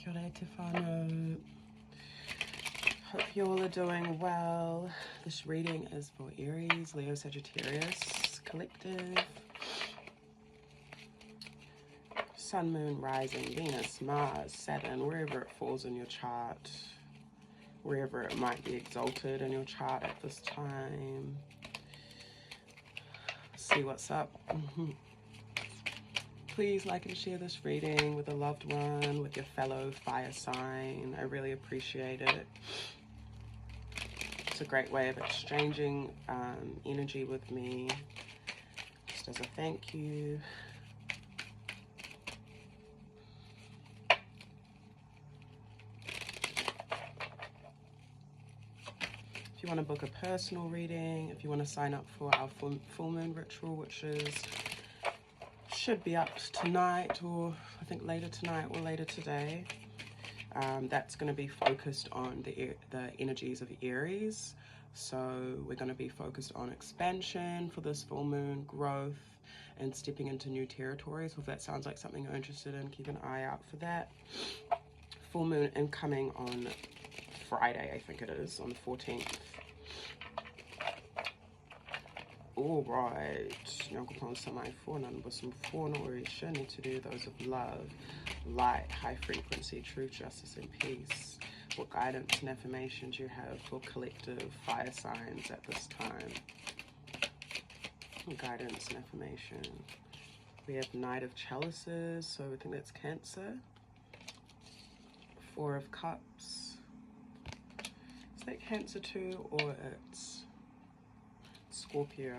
Kia ora te whānau. Hope you all are doing well. This reading is for Aries, Leo, Sagittarius, collective. Sun, Moon, Rising, Venus, Mars, Saturn, wherever it falls in your chart, wherever it might be exalted in your chart at this time. See what's up. Please like and share this reading with a loved one, with your fellow fire sign. I really appreciate it. It's a great way of exchanging energy with me, just as a thank you. If you want to book a personal reading, if you want to sign up for our full moon ritual, which should be up tonight, or I think later tonight or later today, that's going to be focused on the energies of Aries. So we're going to be focused on expansion for this full moon, growth, and stepping into new territories. So if that sounds like something you're interested in, keep an eye out for that. Full moon incoming on Friday, I think it is, on the 14th. All right, need to do those of love, light, high frequency, truth, justice, and peace. What guidance and affirmations you have for collective fire signs at this time? Guidance and affirmation. We have Knight of Chalices, so I think that's Cancer. Four of Cups. Is that Cancer too, or it's Scorpio?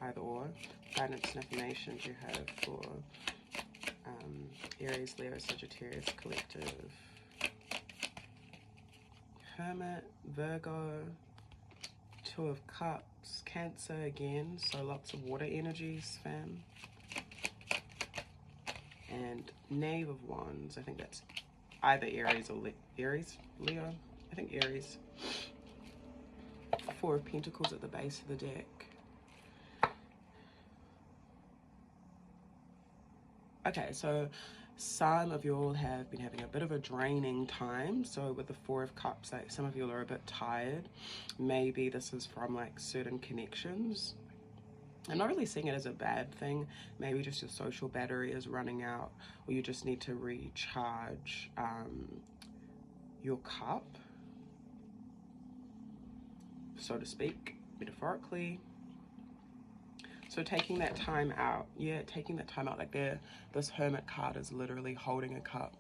Either or. Guidance and affirmations you have for Aries, Leo, Sagittarius, collective. Hermit, Virgo, Two of Cups, Cancer again, so lots of water energies, fam. And Knave of Wands, I think that's either Aries or Leo, I think Aries. Four of Pentacles at the base of the deck. Okay, so some of you all have been having a bit of a draining time. So with the Four of Cups, like some of you all are a bit tired. Maybe this is from like certain connections. I'm not really seeing it as a bad thing. Maybe just your social battery is running out, or you just need to recharge your cup, so to speak, metaphorically. So taking that time out, like this Hermit card is literally holding a cup.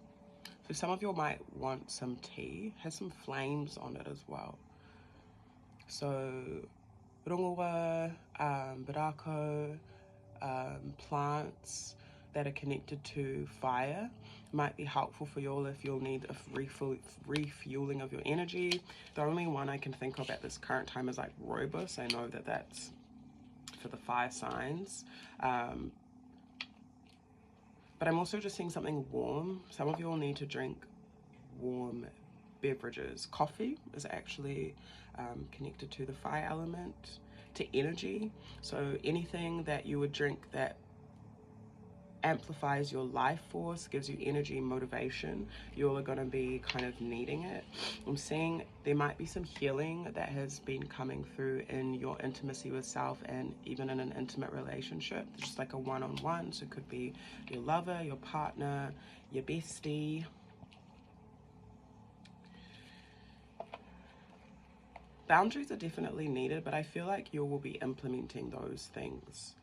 So some of you might want some tea, has some flames on it as well. So rongoa, barako, plants that are connected to fire might be helpful for you all if you'll need a refueling of your energy. The only one I can think of at this current time is like Robus. I know that that's for the fire signs, but I'm also just seeing something warm. Some of you all need to drink warm beverages. Coffee is actually connected to the fire element, to energy. So anything that you would drink that amplifies your life force, gives you energy and motivation, you all are going to be kind of needing it. I'm seeing there might be some healing that has been coming through in your intimacy with self, and even in an intimate relationship, just like a one-on-one. So it could be your lover, your partner, your bestie. Boundaries are definitely needed, but I feel like you will be implementing those things.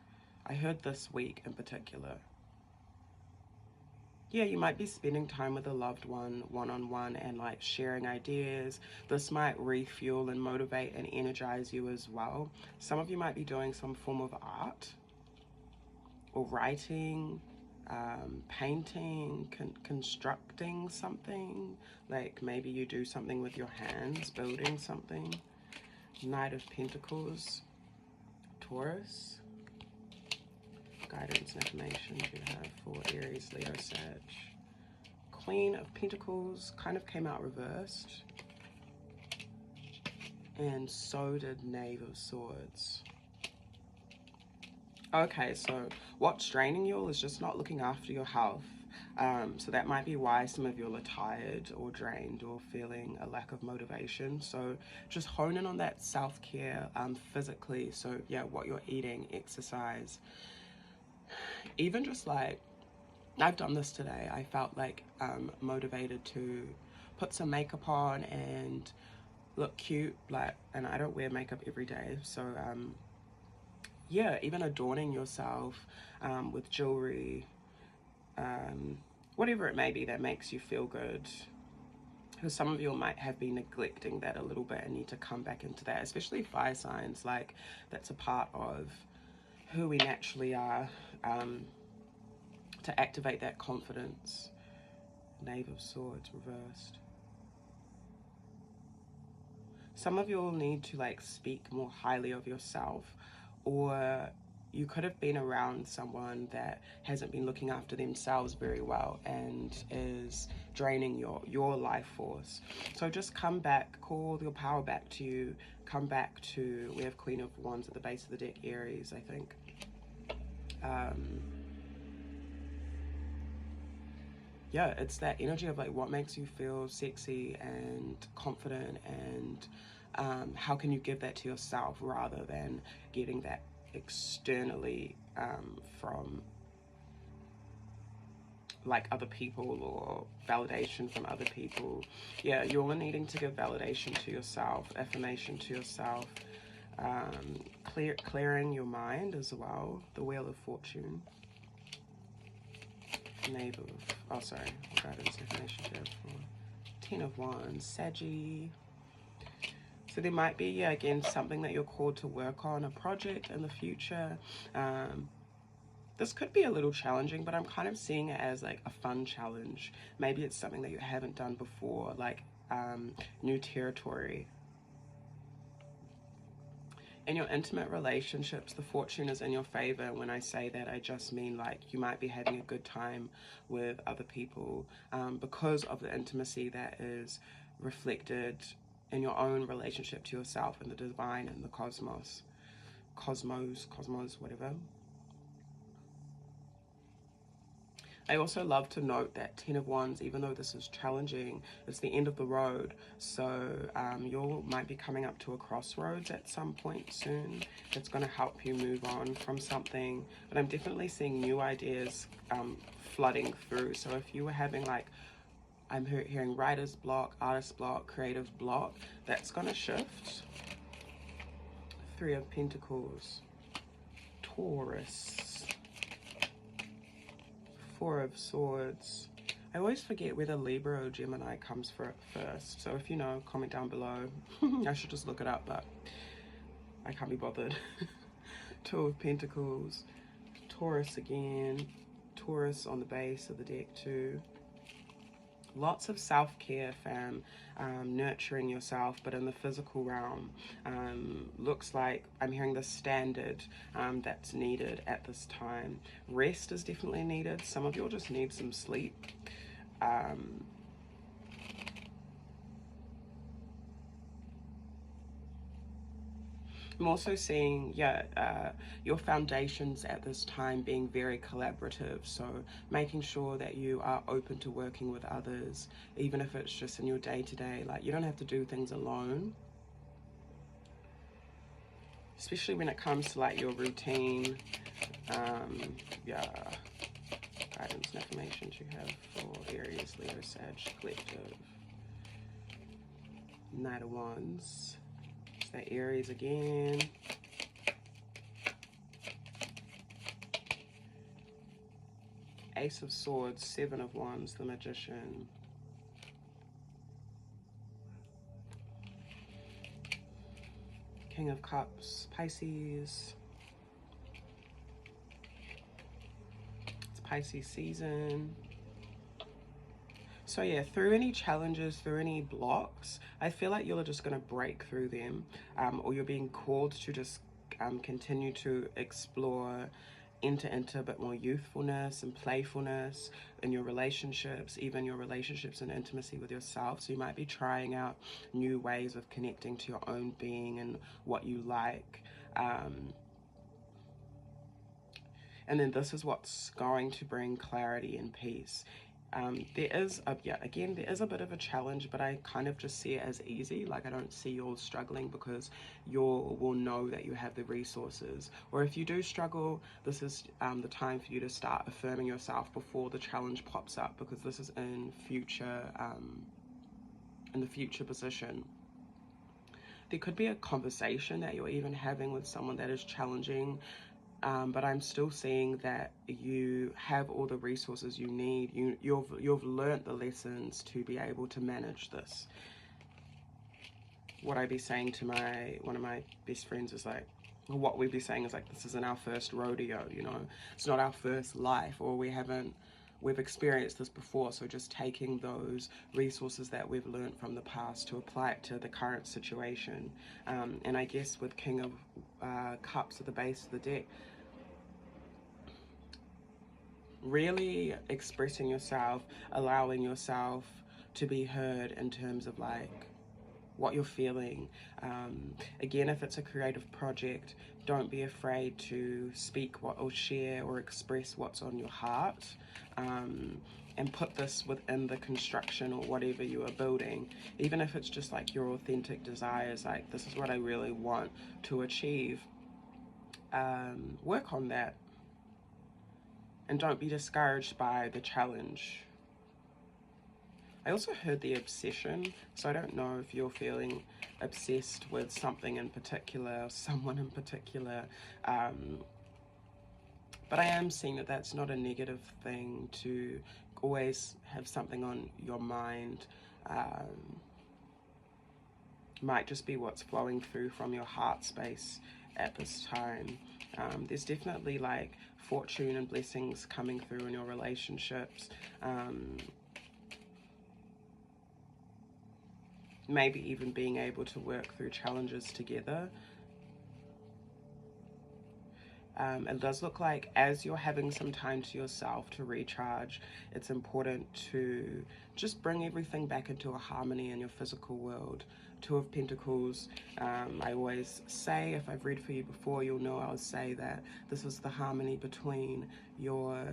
I heard this week in particular. Yeah, you might be spending time with a loved one, one-on-one, and like sharing ideas. This might refuel and motivate and energize you as well. Some of you might be doing some form of art or writing, painting, constructing something. Like maybe you do something with your hands, building something. Knight of Pentacles, Taurus. Guidance and information you have for Aries, Leo, Sag. Queen of Pentacles kind of came out reversed, and so did Knave of Swords. Okay, so what's draining you all is just not looking after your health. So that might be why some of you are tired or drained or feeling a lack of motivation. So just hone in on that self-care physically. So yeah, what you're eating, exercise, even just like, I've done this today. I felt like motivated to put some makeup on and look cute, like, and I don't wear makeup every day, so yeah, even adorning yourself with jewelry, whatever it may be that makes you feel good, because some of you might have been neglecting that a little bit and need to come back into that, especially fire signs. Like, that's a part of who we naturally are, to activate that confidence. Knave of Swords reversed. Some of you will need to like speak more highly of yourself, or you could have been around someone that hasn't been looking after themselves very well and is draining your life force. So just come back, call your power back to you, come back to, we have Queen of Wands at the base of the deck, Aries, I think. Yeah, it's that energy of like what makes you feel sexy and confident, and how can you give that to yourself rather than getting that externally from like other people or validation from other people. Yeah, you're needing to give validation to yourself, affirmation to yourself, clearing your mind as well. The Wheel of Fortune. Knave of, oh sorry, guidance, affirmation, for 10 of Wands, Saggy. So there might be, yeah, again, something that you're called to work on, a project in the future. This could be a little challenging, but I'm kind of seeing it as like a fun challenge. Maybe it's something that you haven't done before, like new territory. In your intimate relationships, the fortune is in your favor. When I say that, I just mean like you might be having a good time with other people because of the intimacy that is reflected in your own relationship to yourself and the divine and the cosmos, whatever. I also love to note that 10 of Wands, even though this is challenging, it's the end of the road. So you might be coming up to a crossroads at some point soon. That's going to help you move on from something. But I'm definitely seeing new ideas flooding through. So if you were having like, I'm hearing writer's block, artist block, creative block, that's going to shift. 3 of Pentacles, Taurus. 4 of Swords. I always forget whether Libra or Gemini comes for it first. So if you know, comment down below. I should just look it up, but I can't be bothered. 2 of Pentacles. Taurus again. Taurus on the base of the deck too. Lots of self-care, fam. Nurturing yourself, but in the physical realm. Looks like I'm hearing the standard that's needed at this time. Rest is definitely needed. Some of you will just need some sleep. I'm also seeing, yeah, your foundations at this time being very collaborative. So making sure that you are open to working with others, even if it's just in your day-to-day. Like, you don't have to do things alone. Especially when it comes to like your routine. Yeah. Guidance and affirmations you have for Aries, Leo, Sag, Collective. Knight of Wands. It's that Aries again. Ace of Swords, 7 of Wands, the Magician. King of Cups, Pisces. It's Pisces season. So yeah, through any challenges, through any blocks, I feel like you're just going to break through them, or you're being called to just continue to explore, enter into a bit more youthfulness and playfulness in your relationships, even your relationships and intimacy with yourself. So you might be trying out new ways of connecting to your own being and what you like. And then this is what's going to bring clarity and peace. There is a bit of a challenge, but I kind of just see it as easy. Like, I don't see you struggling, because you will know that you have the resources. Or if you do struggle, this is the time for you to start affirming yourself before the challenge pops up, because this is in the future position. There could be a conversation that you're even having with someone that is challenging, but I'm still seeing that you have all the resources you need. You've learnt the lessons to be able to manage this. What I'd be saying to one of my best friends is like, what we'd be saying is like, this isn't our first rodeo, you know, it's not our first life, or we've experienced this before. So just taking those resources that we've learned from the past to apply it to the current situation. And I guess with King of Cups at the base of the deck, really expressing yourself, allowing yourself to be heard in terms of like what you're feeling. Again, if it's a creative project, don't be afraid to speak or share or express what's on your heart, and put this within the construction or whatever you are building. Even if it's just like your authentic desires, like, this is what I really want to achieve. Work on that, and don't be discouraged by the challenge. I also heard the obsession, so I don't know if you're feeling obsessed with something in particular, or someone in particular, but I am seeing that that's not a negative thing to always have something on your mind. Might just be what's flowing through from your heart space at this time. There's definitely like fortune and blessings coming through in your relationships. Maybe even being able to work through challenges together. It does look like as you're having some time to yourself to recharge, it's important to just bring everything back into a harmony in your physical world. Two of Pentacles, I always say, if I've read for you before, you'll know I always say that this is the harmony between your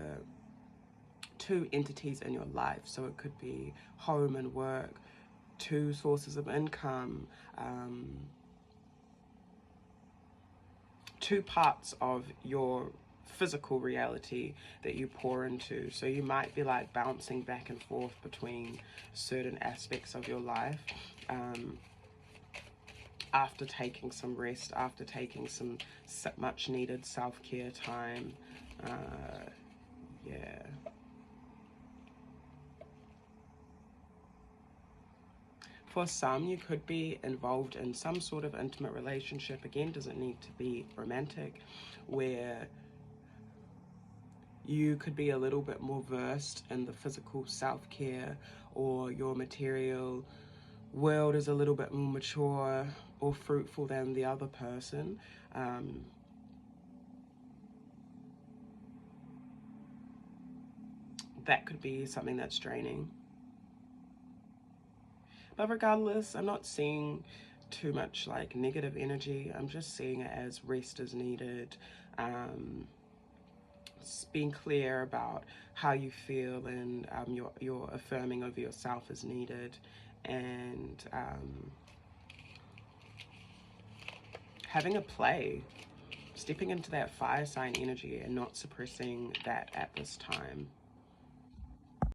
two entities in your life. So it could be home and work, two sources of income, two parts of your physical reality that you pour into. So you might be like bouncing back and forth between certain aspects of your life, after taking some rest, after taking some much needed self-care time. Yeah. For some, you could be involved in some sort of intimate relationship. Again, doesn't need to be romantic, where you could be a little bit more versed in the physical self-care, or your material world is a little bit more mature or fruitful than the other person. That could be something that's draining. But regardless, I'm not seeing too much like negative energy. I'm just seeing it as rest is needed. Being clear about how you feel, and your affirming of yourself is needed, and having a play, stepping into that fire sign energy and not suppressing that at this time.